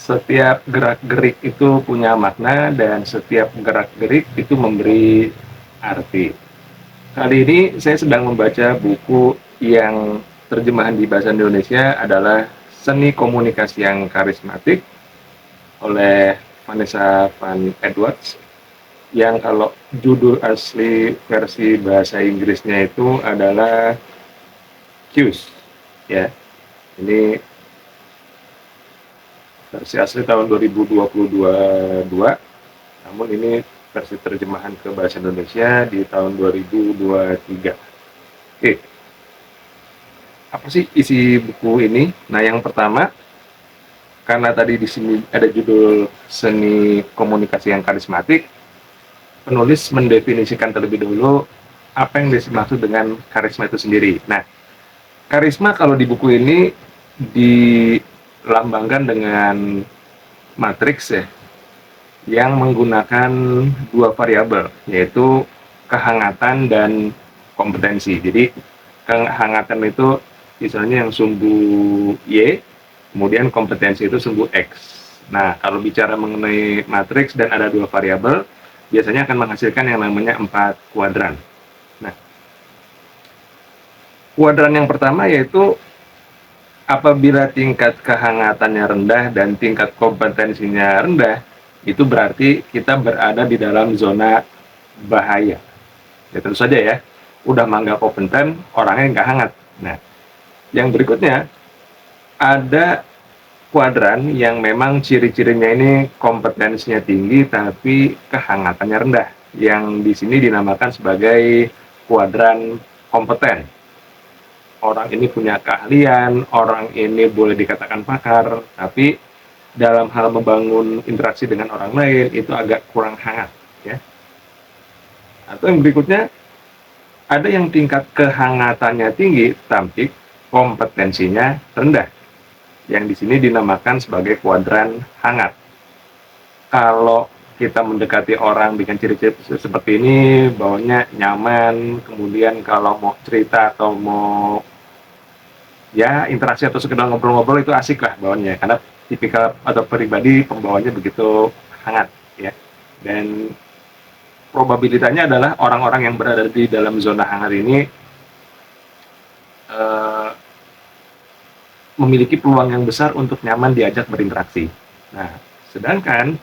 Setiap gerak-gerik itu punya makna dan setiap gerak-gerik itu memberi arti. Kali ini saya sedang membaca buku yang terjemahan di bahasa Indonesia adalah Seni Komunikasi yang Karismatik oleh Vanessa Van Edwards, yang kalau judul asli versi bahasa Inggrisnya itu adalah Cues, ya. Ini versi asli tahun 2022, namun ini versi terjemahan ke bahasa Indonesia di tahun 2023. Oke, apa sih isi buku ini? Nah, yang pertama, karena tadi di sini ada judul Seni Komunikasi yang Karismatik, penulis mendefinisikan terlebih dahulu apa yang dimaksud dengan karisma itu sendiri. Nah, karisma kalau di buku ini dilambangkan dengan matriks, ya, yang menggunakan dua variabel, yaitu kehangatan dan kompetensi. Jadi kehangatan itu misalnya yang sumbu Y, kemudian kompetensi itu sumbu X. Nah, kalau bicara mengenai matriks dan ada dua variabel, biasanya akan menghasilkan yang namanya 4 kuadran. Nah, kuadran yang pertama yaitu apabila tingkat kehangatannya rendah dan tingkat kompetensinya rendah, itu berarti kita berada di dalam zona bahaya. Ya tentu saja ya, udah nggak kompeten, orangnya nggak hangat. Nah, yang berikutnya ada kuadran yang memang ciri-cirinya ini kompetensinya tinggi tapi kehangatannya rendah, yang di sini dinamakan sebagai kuadran kompeten. Orang ini punya keahlian, orang ini boleh dikatakan pakar, tapi dalam hal membangun interaksi dengan orang lain itu agak kurang hangat, ya. Atau yang berikutnya, ada yang tingkat kehangatannya tinggi tapi kompetensinya rendah, yang di sini dinamakan sebagai kuadran hangat. Kalau kita mendekati orang dengan ciri-ciri seperti ini, bawahnya nyaman, kemudian kalau mau cerita atau mau ya interaksi atau sekedar ngobrol-ngobrol itu asik lah bawahnya, karena tipikal atau pribadi pembawanya begitu hangat, ya. Dan probabilitasnya adalah orang-orang yang berada di dalam zona hangat ini eh, memiliki peluang yang besar untuk nyaman diajak berinteraksi. Nah, sedangkan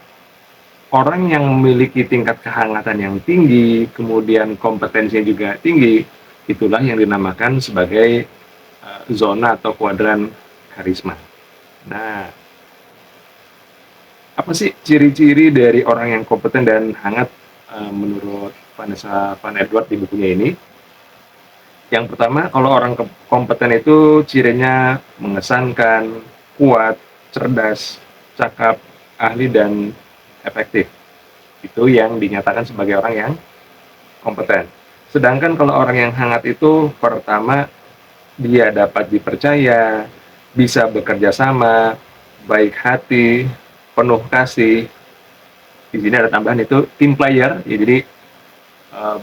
orang yang memiliki tingkat kehangatan yang tinggi, kemudian kompetensinya juga tinggi, itulah yang dinamakan sebagai zona atau kuadran karisma. Nah, apa sih ciri-ciri dari orang yang kompeten dan hangat menurut Vanessa Van Edwards di bukunya ini? Yang pertama, kalau orang kompeten itu cirinya mengesankan, kuat, cerdas, cakap, ahli, dan efektif. Itu yang dinyatakan sebagai orang yang kompeten. Sedangkan kalau orang yang hangat itu, pertama, dia dapat dipercaya, bisa bekerja sama, baik hati, penuh kasih. Di sini ada tambahan itu team player, ya, jadi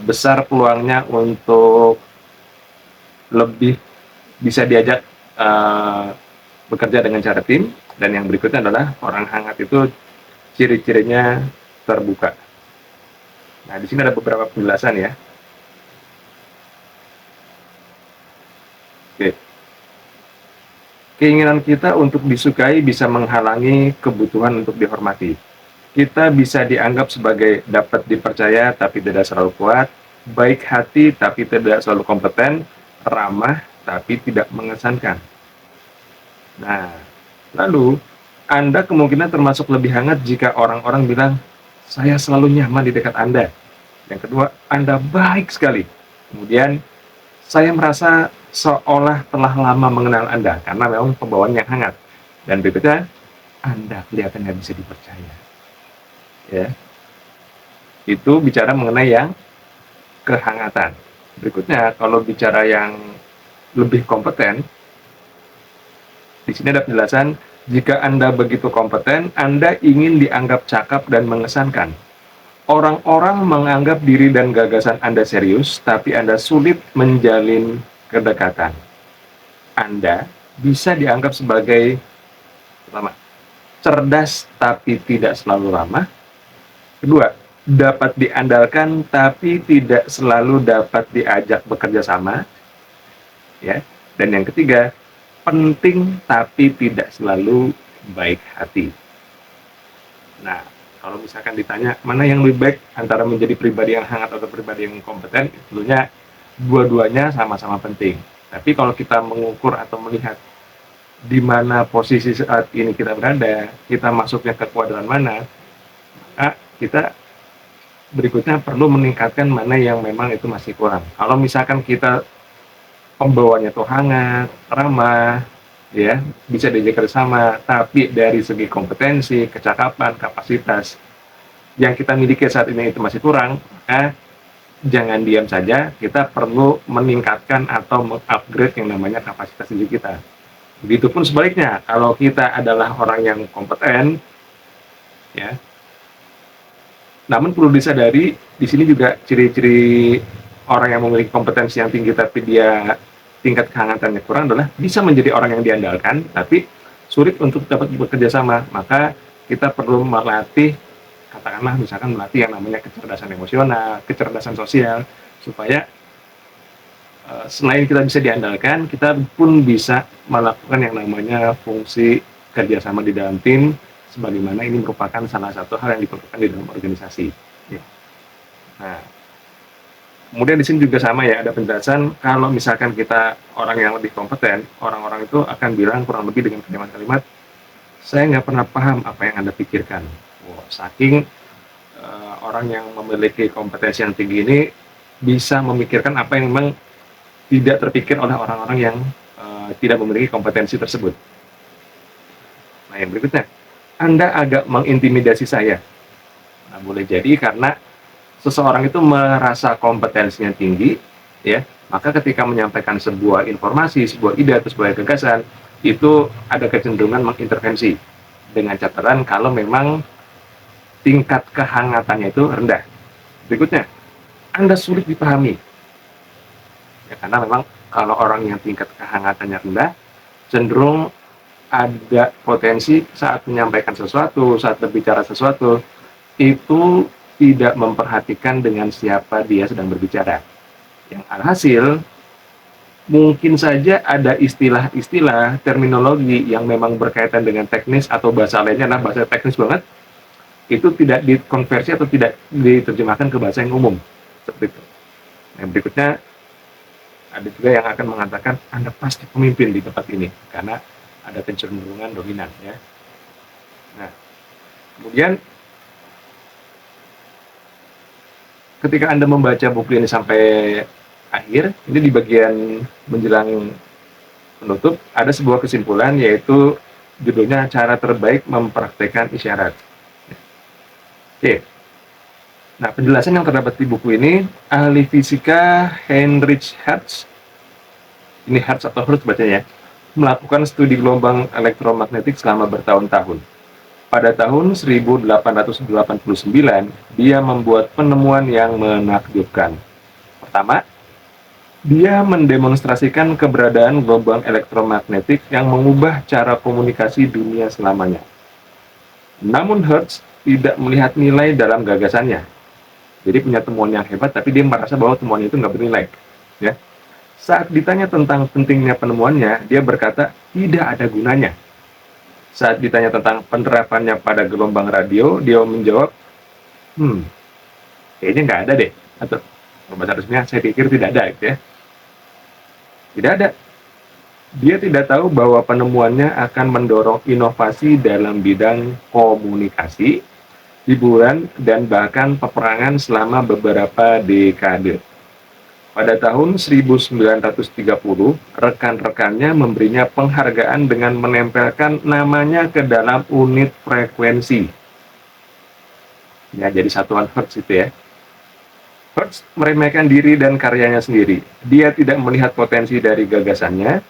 besar peluangnya untuk lebih bisa diajak bekerja dengan cara tim. Dan yang berikutnya adalah orang hangat itu ciri-cirinya terbuka. Nah, di sini ada beberapa penjelasan, ya. Oke. Keinginan kita untuk disukai bisa menghalangi kebutuhan untuk dihormati. Kita bisa dianggap sebagai dapat dipercaya tapi tidak selalu kuat, baik hati tapi tidak selalu kompeten, ramah tapi tidak mengesankan. Nah, lalu Anda kemungkinan termasuk lebih hangat jika orang-orang bilang, saya selalu nyaman di dekat Anda. Yang kedua, Anda baik sekali. Kemudian, saya merasa seolah telah lama mengenal Anda, karena memang pembawaan yang hangat. Dan berikutnya, Anda kelihatannya bisa dipercaya. Ya, itu bicara mengenai yang kehangatan. Berikutnya, kalau bicara yang lebih kompeten, di sini ada penjelasan, jika Anda begitu kompeten, Anda ingin dianggap cakap dan mengesankan. Orang-orang menganggap diri dan gagasan Anda serius, tapi Anda sulit menjalin kedekatan. Anda bisa dianggap sebagai, pertama, cerdas tapi tidak selalu ramah. Kedua, dapat diandalkan tapi tidak selalu dapat diajak bekerja sama, ya. Dan yang ketiga, penting tapi tidak selalu baik hati. Nah, kalau misalkan ditanya mana yang lebih baik antara menjadi pribadi yang hangat atau pribadi yang kompeten, tentunya dua-duanya sama-sama penting. Tapi kalau kita mengukur atau melihat di mana posisi saat ini kita berada, kita masuknya ke kuadran mana, maka kita berikutnya perlu meningkatkan mana yang memang itu masih kurang. Kalau misalkan kita pembawanya tuh hangat, ramah, ya, bisa diajak bersama, tapi dari segi kompetensi, kecakapan, kapasitas yang kita miliki saat ini itu masih kurang, maka jangan diam saja, kita perlu meningkatkan atau mengupgrade yang namanya kapasitas diri kita. Begitupun sebaliknya, kalau kita adalah orang yang kompeten, ya, namun perlu disadari di sini juga ciri-ciri orang yang memiliki kompetensi yang tinggi tapi dia tingkat kehangatannya kurang adalah bisa menjadi orang yang diandalkan tapi sulit untuk dapat bekerja sama. Maka kita perlu melatih, katakanlah misalkan melatih yang namanya kecerdasan emosional, kecerdasan sosial, supaya selain kita bisa diandalkan, kita pun bisa melakukan yang namanya fungsi kerjasama di dalam tim, sebagaimana ini merupakan salah satu hal yang diperlukan di dalam organisasi. Ya. Nah, kemudian di sini juga sama ya, ada penjelasan kalau misalkan kita orang yang lebih kompeten, orang-orang itu akan bilang kurang lebih dengan kalimat-kalimat, saya nggak pernah paham apa yang Anda pikirkan. Wow, saking orang yang memiliki kompetensi yang tinggi ini bisa memikirkan apa yang memang tidak terpikir oleh orang-orang yang tidak memiliki kompetensi tersebut. Nah, yang berikutnya, Anda agak mengintimidasi saya. Nah, boleh jadi karena seseorang itu merasa kompetensinya tinggi, ya, maka ketika menyampaikan sebuah informasi, sebuah ide atau sebuah gagasan, itu ada kecenderungan mengintervensi dengan catatan kalau memang tingkat kehangatannya itu rendah. Berikutnya, Anda sulit dipahami. Ya, karena memang kalau orang yang tingkat kehangatannya rendah, cenderung ada potensi saat menyampaikan sesuatu, saat berbicara sesuatu, itu tidak memperhatikan dengan siapa dia sedang berbicara. Yang alhasil, mungkin saja ada istilah-istilah, terminologi yang memang berkaitan dengan teknis atau bahasa lainnya, nah bahasa teknis banget, itu tidak dikonversi atau tidak diterjemahkan ke bahasa yang umum. Seperti itu. Yang berikutnya, ada juga yang akan mengatakan Anda pasti pemimpin di tempat ini karena ada kecenderungan dominan, ya. Nah, kemudian ketika Anda membaca buku ini sampai akhir, ini di bagian menjelang penutup ada sebuah kesimpulan yaitu judulnya cara terbaik mempraktekkan isyarat. Oke. Nah, penjelasan yang terdapat di buku ini, ahli fisika Heinrich Hertz, ini Hertz atau Hertz bacanya, melakukan studi gelombang elektromagnetik selama bertahun-tahun. Pada tahun 1889, dia membuat penemuan yang menakjubkan. Pertama, dia mendemonstrasikan keberadaan gelombang elektromagnetik yang mengubah cara komunikasi dunia selamanya. Namun Hertz tidak melihat nilai dalam gagasannya. Jadi punya temuan yang hebat, tapi dia merasa bahwa temuannya itu nggak bernilai. Ya. Saat ditanya tentang pentingnya penemuannya, dia berkata tidak ada gunanya. Saat ditanya tentang penerapannya pada gelombang radio, dia menjawab, kayaknya nggak ada deh. Atau bahasa resminya, saya pikir tidak ada, gitu ya. Tidak ada. Dia tidak tahu bahwa penemuannya akan mendorong inovasi dalam bidang komunikasi, hiburan, dan bahkan peperangan selama beberapa dekade. Pada tahun 1930, rekan-rekannya memberinya penghargaan dengan menempelkan namanya ke dalam unit frekuensi. Ya, jadi satuan Hertz itu ya. Hertz meremehkan diri dan karyanya sendiri. Dia tidak melihat potensi dari gagasannya.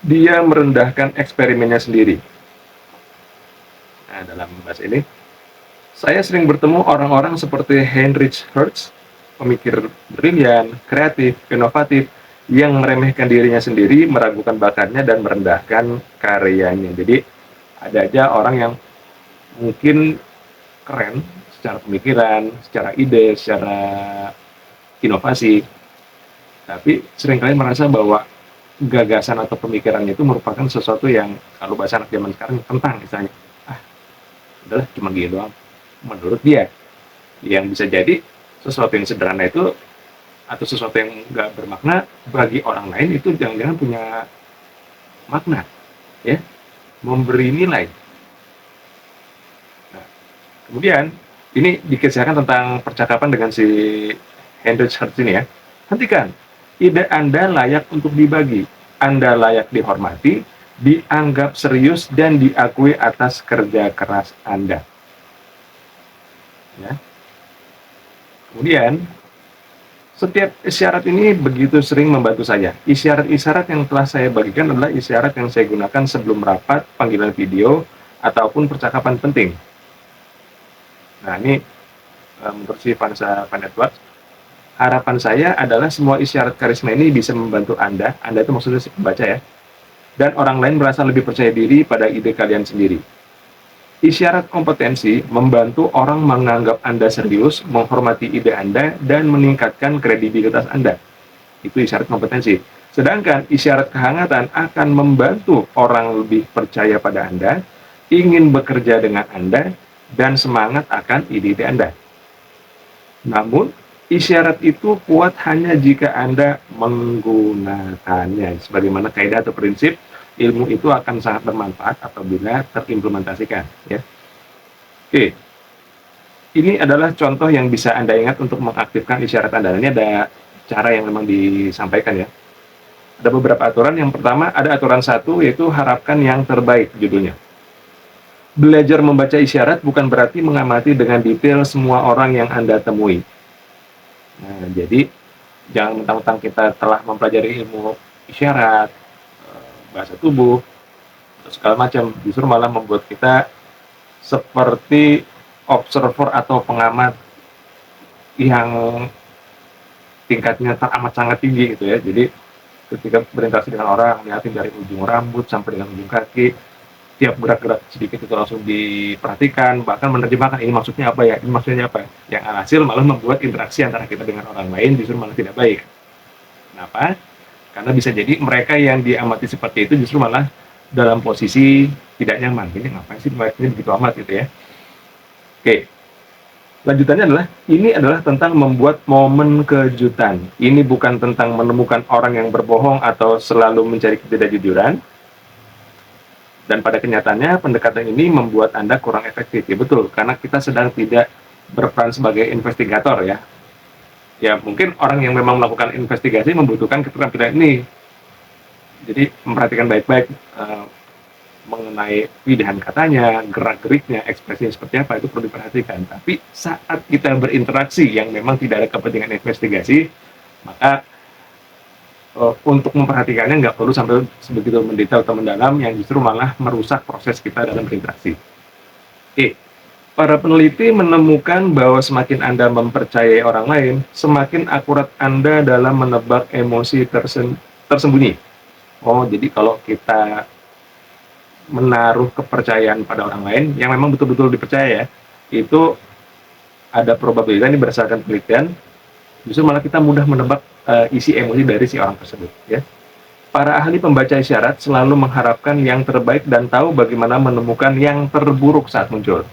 Dia merendahkan eksperimennya sendiri. Nah, dalam bahasa ini, saya sering bertemu orang-orang seperti Heinrich Hertz, pemikir brilian, kreatif, inovatif, yang meremehkan dirinya sendiri, meragukan bakatnya, dan merendahkan karyanya. Jadi, Ada aja orang yang mungkin keren secara pemikiran, secara ide, secara inovasi, tapi seringkali merasa bahwa gagasan atau pemikirannya itu merupakan sesuatu yang kalau bahasa anak zaman sekarang tentang misalnya, ah udahlah cuma gini doang. Menurut dia, yang bisa jadi sesuatu yang sederhana itu atau sesuatu yang nggak bermakna bagi orang lain itu jangan-jangan punya makna, ya, memberi nilai. Nah, kemudian ini dikisahkan tentang percakapan dengan si Heinrich Hertz ini ya. Hentikan, ide Anda layak untuk dibagi, Anda layak dihormati, dianggap serius dan diakui atas kerja keras Anda. Ya. Kemudian setiap isyarat ini begitu sering membantu saya. Isyarat-isyarat yang telah saya bagikan adalah isyarat yang saya gunakan sebelum rapat, panggilan video, ataupun percakapan penting. Nah, ini menurut si Vanessa Van Edwards, harapan saya adalah semua isyarat karisma ini bisa membantu Anda itu maksudnya si pembaca ya, dan orang lain merasa lebih percaya diri pada ide kalian sendiri. Isyarat kompetensi membantu orang menganggap Anda serius, menghormati ide Anda, dan meningkatkan kredibilitas Anda. Itu isyarat kompetensi. Sedangkan isyarat kehangatan akan membantu orang lebih percaya pada Anda, ingin bekerja dengan Anda, dan semangat akan ide-ide Anda. Namun, isyarat itu kuat hanya jika Anda menggunakannya. Sebagaimana kaidah atau prinsip, ilmu itu akan sangat bermanfaat apabila terimplementasikan. Ya. Oke, ini adalah contoh yang bisa Anda ingat untuk mengaktifkan isyarat Anda. Ini ada cara yang memang disampaikan ya. Ada beberapa aturan. Yang pertama, ada aturan 1, yaitu harapkan yang terbaik judulnya. Belajar membaca isyarat bukan berarti mengamati dengan detail semua orang yang Anda temui. Nah, jadi jangan mentang-mentang kita telah mempelajari ilmu isyarat, bahasa tubuh, atau segala macam, justru malah membuat kita seperti observer atau pengamat yang tingkatnya teramat sangat tinggi gitu ya. Jadi ketika berinteraksi dengan orang, lihatin dari ujung rambut sampai dengan ujung kaki, tiap gerak-gerak sedikit itu langsung diperhatikan, bahkan menerjemahkan ini maksudnya apa ya, ini maksudnya apa. Yang alhasil malah membuat interaksi antara kita dengan orang lain justru malah tidak baik. Kenapa? Karena bisa jadi mereka yang diamati seperti itu justru malah dalam posisi tidak nyaman. Ini ngapain sih ini begitu amat gitu ya. Oke. Lanjutannya adalah tentang membuat momen kejutan. Ini bukan tentang menemukan orang yang berbohong atau selalu mencari ketidakjujuran. Dan pada kenyataannya pendekatan ini membuat Anda kurang efektif. Ya betul, karena kita sedang tidak berperan sebagai investigator ya. Ya mungkin orang yang memang melakukan investigasi membutuhkan keterampilan ini. Jadi memperhatikan baik-baik mengenai pilihan katanya, gerak-geriknya, ekspresinya seperti apa, itu perlu diperhatikan. Tapi saat kita berinteraksi yang memang tidak ada kepentingan investigasi, maka untuk memperhatikannya nggak perlu sampai sebegitu mendetail atau mendalam, yang justru malah merusak proses kita dalam berinteraksi. Oke, para peneliti menemukan bahwa semakin Anda mempercayai orang lain, semakin akurat Anda dalam menebak emosi tersembunyi. Oh, jadi kalau kita menaruh kepercayaan pada orang lain yang memang betul-betul dipercaya ya, itu ada probabilitas, ini berdasarkan penelitian, justru malah kita mudah menebak isi emosi dari si orang tersebut ya. Para ahli pembaca isyarat selalu mengharapkan yang terbaik dan tahu bagaimana menemukan yang terburuk saat muncul.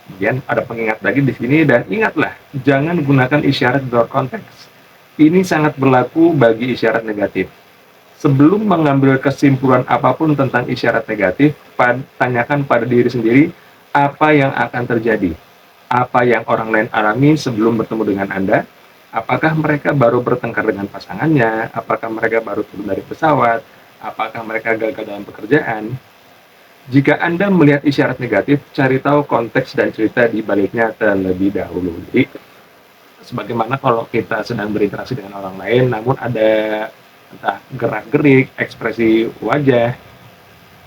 Kemudian ada pengingat lagi di sini, dan ingatlah, jangan gunakan isyarat di luar konteks. Ini sangat berlaku bagi isyarat negatif. Sebelum mengambil kesimpulan apapun tentang isyarat negatif, tanyakan pada diri sendiri apa yang akan terjadi. Apa yang orang lain alami sebelum bertemu dengan Anda? Apakah mereka baru bertengkar dengan pasangannya? Apakah mereka baru turun dari pesawat? Apakah mereka gagal dalam pekerjaan? Jika Anda melihat isyarat negatif, cari tahu konteks dan cerita di baliknya terlebih dahulu. Jadi, sebagaimana kalau kita sedang berinteraksi dengan orang lain, namun ada entah gerak-gerik, ekspresi wajah,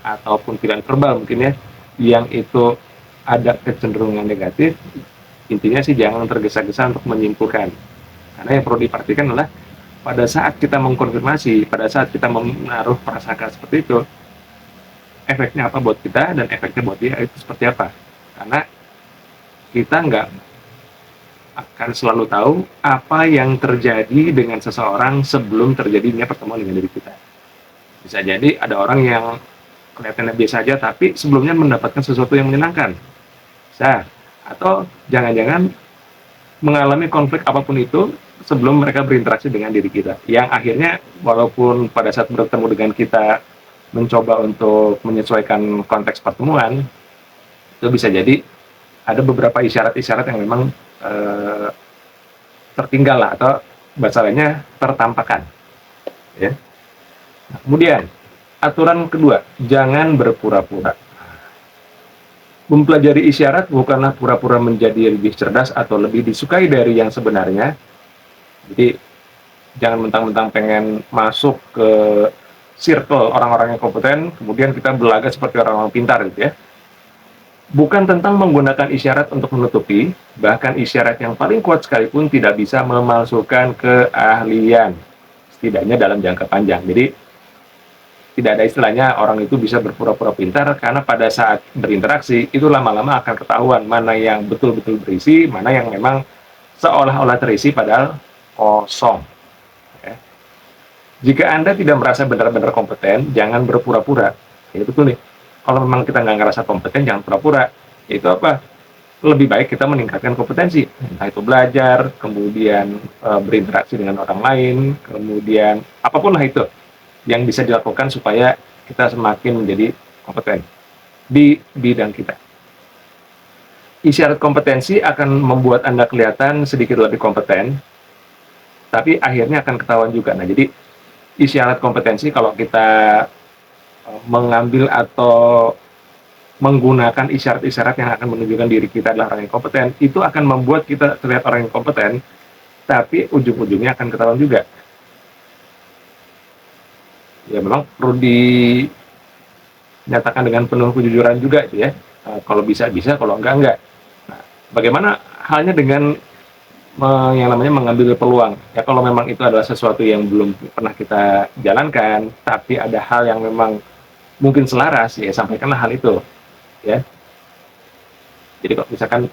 ataupun pilihan verbal mungkin ya, yang itu ada kecenderungan negatif, intinya sih jangan tergesa-gesa untuk menyimpulkan. Karena yang perlu diperhatikan adalah pada saat kita mengkonfirmasi, pada saat kita menaruh prasangka seperti itu, efeknya apa buat kita dan efeknya buat dia itu seperti apa. Karena kita nggak akan selalu tahu apa yang terjadi dengan seseorang sebelum terjadinya pertemuan dengan diri kita. Bisa jadi ada orang yang kelihatannya biasa aja tapi sebelumnya mendapatkan sesuatu yang menyenangkan. Bisa. Atau jangan-jangan mengalami konflik apapun itu sebelum mereka berinteraksi dengan diri kita. Yang akhirnya walaupun pada saat bertemu dengan kita mencoba untuk menyesuaikan konteks pertemuan, itu bisa jadi ada beberapa isyarat-isyarat yang memang eh, tertinggal lah atau bahasa lainnya tertampakkan. Ya. Nah, kemudian aturan kedua, jangan berpura-pura. Mempelajari isyarat bukanlah pura-pura menjadi lebih cerdas atau lebih disukai dari yang sebenarnya. Jadi jangan mentang-mentang pengen masuk ke circle orang-orang yang kompeten, kemudian kita berlagak seperti orang-orang pintar gitu ya. Bukan tentang menggunakan isyarat untuk menutupi, bahkan isyarat yang paling kuat sekalipun tidak bisa memalsukan keahlian, setidaknya dalam jangka panjang. Jadi tidak ada istilahnya orang itu bisa berpura-pura pintar karena pada saat berinteraksi itu lama-lama akan ketahuan mana yang betul-betul berisi, mana yang memang seolah-olah terisi padahal kosong. Ya. Jika Anda tidak merasa benar-benar kompeten, jangan berpura-pura. Ya betul nih. Kalau memang kita nggak ngerasa kompeten, jangan pura-pura. Itu apa? Lebih baik kita meningkatkan kompetensi. Entah itu belajar, kemudian berinteraksi dengan orang lain, kemudian apapun lah itu yang bisa dilakukan supaya kita semakin menjadi kompeten di bidang kita. Isyarat kompetensi akan membuat Anda kelihatan sedikit lebih kompeten, tapi akhirnya akan ketahuan juga. Nah, jadi isyarat kompetensi kalau kita mengambil atau menggunakan isyarat-isyarat yang akan menunjukkan diri kita adalah orang yang kompeten, itu akan membuat kita terlihat orang yang kompeten, tapi ujung-ujungnya akan ketahuan juga. Ya memang perlu dinyatakan dengan penuh kejujuran juga itu ya. Kalau bisa, kalau enggak. Nah, bagaimana halnya dengan yang namanya mengambil peluang? Ya kalau memang itu adalah sesuatu yang belum pernah kita jalankan, tapi ada hal yang memang mungkin selaras, ya sampaikanlah hal itu. Ya. Jadi kalau misalkan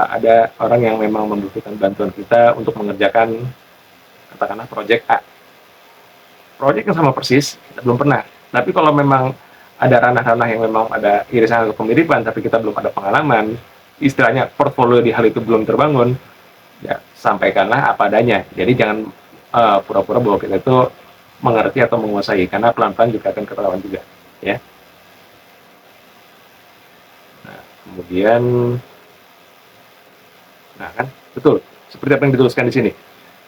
ada orang yang memang membutuhkan bantuan kita untuk mengerjakan katakanlah proyek A. Proyek yang sama persis, kita belum pernah. Tapi kalau memang ada ranah-ranah yang memang ada irisan atau kemiripan, tapi kita belum ada pengalaman, istilahnya portfolio di hal itu belum terbangun, ya sampaikanlah apa adanya. Jadi jangan pura-pura bahwa kita itu mengerti atau menguasai, karena pelan-pelan juga akan ketahuan juga. Ya. Nah, kemudian, nah kan, betul, seperti apa yang dituliskan di sini.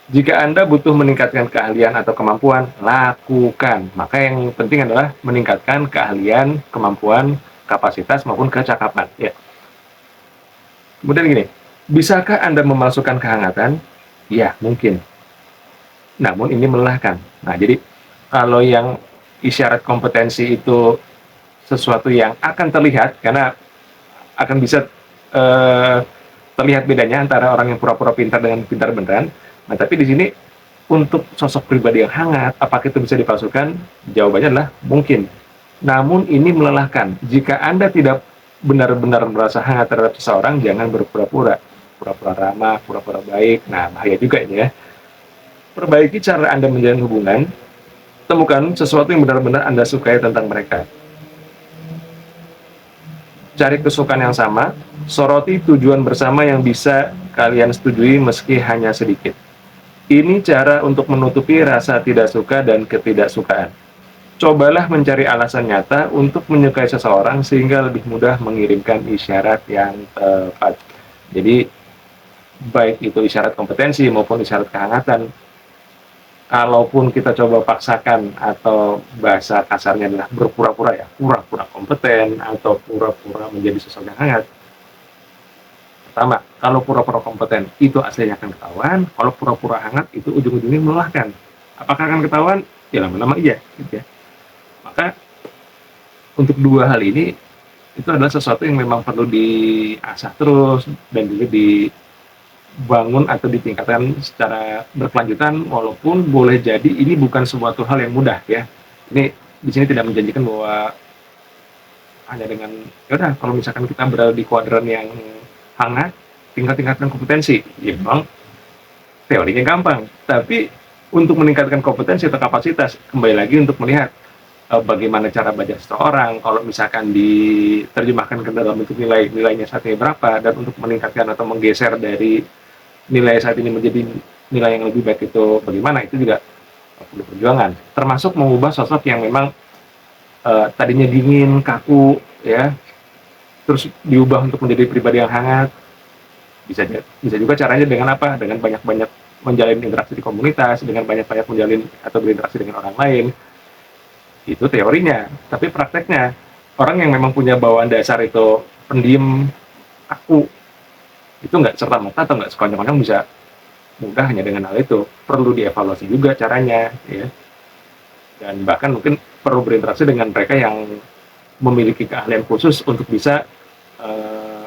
Jika Anda butuh meningkatkan keahlian atau kemampuan, lakukan. Maka yang penting adalah meningkatkan keahlian, kemampuan, kapasitas, maupun kecakapan. Ya. Kemudian gini, bisakah Anda memasukkan kehangatan? Ya, mungkin. Namun ini melelahkan. Nah, jadi kalau yang isyarat kompetensi itu sesuatu yang akan terlihat, karena akan bisa terlihat bedanya antara orang yang pura-pura pintar dengan pintar beneran. Nah, tapi di sini untuk sosok pribadi yang hangat, apakah itu bisa dipalsukan? Jawabannya adalah mungkin. Namun ini melelahkan. Jika Anda tidak benar-benar merasa hangat terhadap seseorang, jangan berpura-pura. Pura-pura ramah, pura-pura baik. Nah, bahaya juga ini ya. Perbaiki cara Anda menjalin hubungan. Temukan sesuatu yang benar-benar Anda sukai tentang mereka. Cari kesukaan yang sama, soroti tujuan bersama yang bisa kalian setujui meski hanya sedikit. Ini cara untuk menutupi rasa tidak suka dan ketidaksukaan. Cobalah mencari alasan nyata untuk menyukai seseorang sehingga lebih mudah mengirimkan isyarat yang tepat. Jadi, baik itu isyarat kompetensi maupun isyarat kehangatan, kalaupun kita coba paksakan atau bahasa kasarnya adalah berpura-pura ya, pura-pura kompeten atau pura-pura menjadi sosok yang hangat. Pertama, kalau pura-pura kompeten itu aslinya akan ketahuan, kalau pura-pura hangat itu ujung-ujungnya melelahkan. Apakah akan ketahuan? Ya lama-lama iya, gitu ya. Maka untuk dua hal ini itu adalah sesuatu yang memang perlu diasah terus dan juga dibangun atau ditingkatkan secara berkelanjutan, walaupun boleh jadi ini bukan suatu hal yang mudah ya. Ini di sini tidak menjanjikan bahwa hanya dengan, ya udah kalau misalkan kita berada di kuadran yang hangat, tingkatkan kompetensi. Ya memang teorinya gampang, tapi untuk meningkatkan kompetensi atau kapasitas, kembali lagi untuk melihat bagaimana cara belajar seseorang, kalau misalkan diterjemahkan ke dalam bentuk nilai, nilainya saat ini berapa, dan untuk meningkatkan atau menggeser dari nilai saat ini menjadi nilai yang lebih baik itu bagaimana, itu juga perlu perjuangan. Termasuk mengubah sosok yang memang tadinya dingin, kaku, ya, terus diubah untuk menjadi pribadi yang hangat. Bisa juga caranya dengan apa? Dengan banyak-banyak menjalin interaksi di komunitas, dengan banyak-banyak menjalin atau berinteraksi dengan orang lain. Itu teorinya. Tapi prakteknya, orang yang memang punya bawaan dasar itu pendiam, kaku, itu nggak serta-merta atau nggak sekonyong-konyong bisa mudah hanya dengan hal itu. Perlu dievaluasi juga caranya, ya. Dan bahkan mungkin perlu berinteraksi dengan mereka yang memiliki keahlian khusus untuk bisa uh,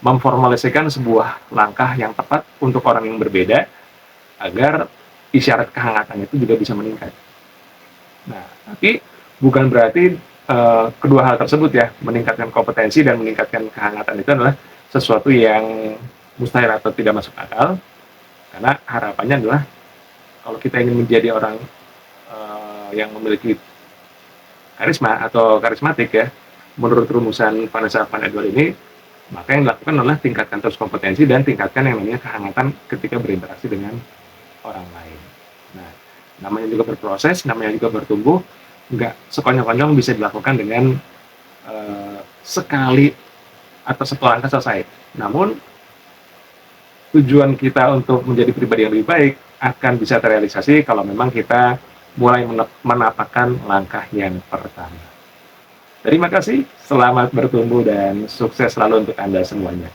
memformulasikan sebuah langkah yang tepat untuk orang yang berbeda agar isyarat kehangatannya itu juga bisa meningkat. Nah, tapi bukan berarti kedua hal tersebut ya, meningkatkan kompetensi dan meningkatkan kehangatan itu adalah sesuatu yang mustahil atau tidak masuk akal, karena harapannya adalah kalau kita ingin menjadi orang yang memiliki karisma atau karismatik ya, menurut rumusan Vanessa Van Edward ini, maka yang dilakukan adalah tingkatkan terus kompetensi dan tingkatkan yang namanya kehangatan ketika berinteraksi dengan orang lain. Nah, namanya juga berproses, namanya juga bertumbuh, nggak sekonyong-konyong bisa dilakukan dengan sekali atau satu langkah selesai. Namun, tujuan kita untuk menjadi pribadi yang lebih baik akan bisa terrealisasi kalau memang kita mulai menapakkan langkah yang pertama. Terima kasih, selamat bertumbuh dan sukses selalu untuk Anda semuanya.